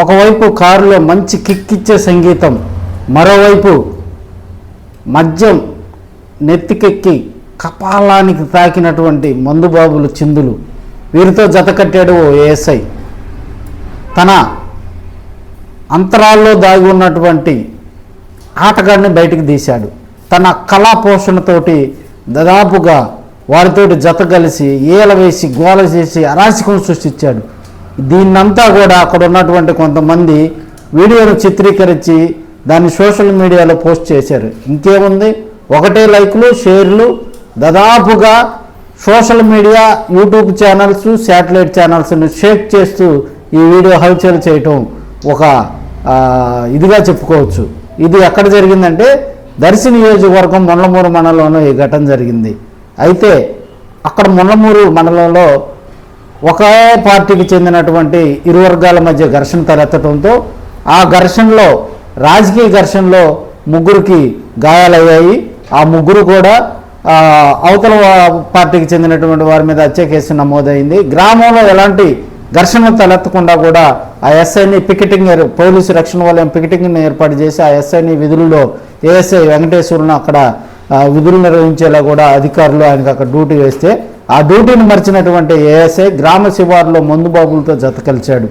ఒకవైపు కారులో మంచి కిక్కిచ్చే సంగీతం, మరోవైపు మద్యం నెత్తికెక్కి కపాలానికి తాకినటువంటి మందుబాబులు చిందులు. వీరితో జతకట్టాడు ఓ ఏఎస్ఐ. తన అంతరాల్లో దాగి ఉన్నటువంటి ఆటగాడిని బయటికి తీశాడు. తన కళా పోషణతోటి దాదాపుగా వారితోటి జత కలిసి ఈల వేసి గోల చేసి అరాచకం సృష్టించాడు. దీన్నంతా కూడా అక్కడ ఉన్నటువంటి కొంతమంది వీడియోను చిత్రీకరించి దాన్ని సోషల్ మీడియాలో పోస్ట్ చేశారు. ఇంకేముంది, ఒకటే లైక్లు, షేర్లు. దాదాపుగా social media, YouTube channels, satellite ఛానల్స్ని షేక్ చేస్తూ ఈ వీడియో హల్చల్ చేయటం ఒక ఇదిగా చెప్పుకోవచ్చు. ఇది ఎక్కడ జరిగిందంటే దర్శి నియోజకవర్గం ముళ్ళమూరు మండలంలో ఈ ఘటన జరిగింది. అయితే అక్కడ ముళ్ళమూరు మండలంలో ఒకే పార్టీకి చెందినటువంటి ఇరు వర్గాల మధ్య ఘర్షణ తలెత్తడంతో ఆ ఘర్షణలో, రాజకీయ ఘర్షణలో ముగ్గురికి గాయాలయ్యాయి. ఆ ముగ్గురు కూడా అవతల పార్టీకి చెందినటువంటి వారి మీద హత్య కేసు నమోదైంది. గ్రామంలో ఎలాంటి ఘర్షణ తలెత్తకుండా కూడా ఆ ఎస్ఐని పికెటింగ్, పోలీసు రక్షణ వలయం పికెటింగ్ని ఏర్పాటు చేసి ఆ ఎస్ఐని విధులలో ఏఎస్ఐ వెంకటేశ్వరుని అక్కడ విధులు నిర్వహించేలా కూడా అధికారులు ఆయనకు అక్కడ డ్యూటీ వేస్తే ఆ డ్యూటీని మర్చినటువంటి ఏఎస్ఐ గ్రామ శివారులో మందుబాబులతో జత కలిచాడు.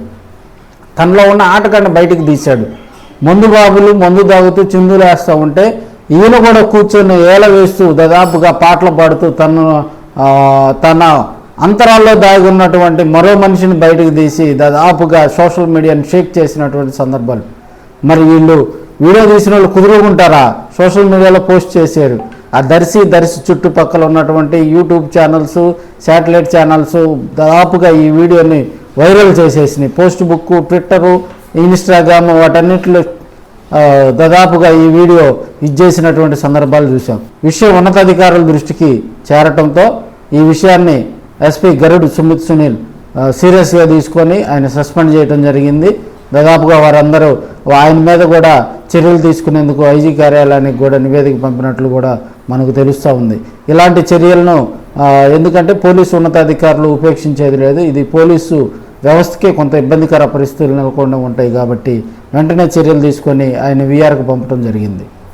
తనలో ఉన్న ఆటగాడిని బయటికి తీశాడు. మందుబాబులు మందు తాగుతూ చిందులు వేస్తూ ఉంటే ఈయన కూడా కూర్చొని ఏల వేస్తూ దాదాపుగా పాటలు పాడుతూ తన అంతరాల్లో దాగి ఉన్నటువంటి మరో మనిషిని బయటకు తీసి దాదాపుగా సోషల్ మీడియాని షేక్ చేసినటువంటి సందర్భాలు. మరి వీళ్ళు వీడియో తీసిన వాళ్ళు కుదురుకుంటారా? సోషల్ మీడియాలో పోస్ట్ చేశారు. ఆ దర్శి చుట్టుపక్కల ఉన్నటువంటి యూట్యూబ్ ఛానల్స్, శాటిలైట్ ఛానల్స్ దాదాపుగా ఈ వీడియోని వైరల్ చేసేసినాయి. ఫేస్బుక్, ట్విట్టరు, ఇన్స్టాగ్రామ్ వాటన్నిటిలో దాదాపుగా ఈ వీడియో ఇచ్చేసినటువంటి సందర్భాలు చూసాం. విషయం ఉన్నతాధికారుల దృష్టికి చేరటంతో ఈ విషయాన్ని ఎస్పీ గరుడు సుమిత్ సునీల్ సీరియస్గా తీసుకొని ఆయన సస్పెండ్ చేయడం జరిగింది. దాదాపుగా వారందరూ ఆయన మీద కూడా చర్యలు తీసుకునేందుకు ఐజీ కార్యాలయానికి కూడా నివేదిక పంపినట్లు కూడా మనకు తెలుస్తూ ఉంది. ఇలాంటి చర్యలను ఎందుకంటే పోలీసు ఉన్నతాధికారులు ఉపేక్షించేది లేదు. ఇది పోలీసు వ్యవస్థకే కొంత ఇబ్బందికర పరిస్థితులు నెలకొంటూ ఉంటాయి కాబట్టి వెంటనే చర్యలు తీసుకొని ఆయన వీఆర్కు పంపడం జరిగింది.